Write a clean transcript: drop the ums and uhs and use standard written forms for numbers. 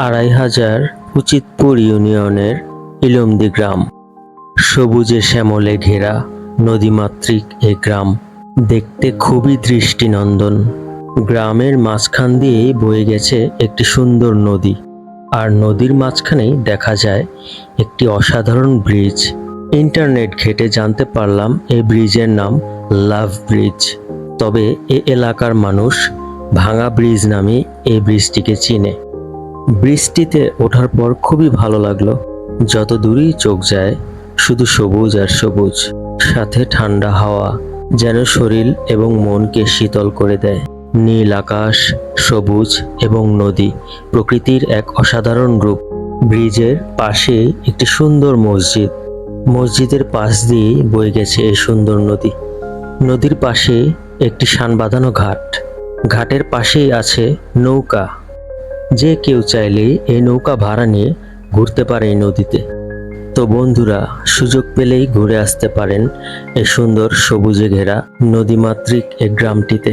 ২৫০০ উচিতপুর ইউনিয়নের ইলমদি গ্রাম। সবুজে শ্যামলে ঘেরা নদীমাতৃক এ গ্রাম দেখতে খুবই দৃষ্টিনন্দন। গ্রামের মাঝখান দিয়েই বয়ে গেছে একটি সুন্দর নদী, আর নদীর মাঝখানেই দেখা যায় একটি অসাধারণ ব্রিজ। ইন্টারনেট ঘেঁটে জানতে পারলাম এই ব্রিজের নাম লাভ ব্রিজ। তবে এ এলাকার মানুষ ভাঙা ব্রিজ নামে এই ব্রিজটিকে চিনে। ব্রিজটিতে ওঠার পর খুবই ভালো লাগলো। যত দূরেই চোখ যায় শুধু সবুজ আর সবুজ, সাথে ঠান্ডা হাওয়া যেন শরীর এবং মনকে শীতল করে দেয়। নীল আকাশ, সবুজ এবং নদী প্রকৃতির এক অসাধারণ রূপ। ব্রিজের পাশে একটি সুন্দর মসজিদ। মসজিদের পাশ দিয়ে বয়ে গেছে এই সুন্দর নদী। নদীর পাশে একটি শান বাঁধানো ঘাট। ঘাটের পাশেই আছে নৌকা। যে কেউ চাইলে এই নৌকা ভাড়া নিয়ে ঘুরতে পারে এই নদীতে। তো বন্ধুরা, সুযোগ পেলেই ঘুরে আসতে পারেন এই সুন্দর সবুজে ঘেরা নদীমাতৃক এই গ্রামটিতে।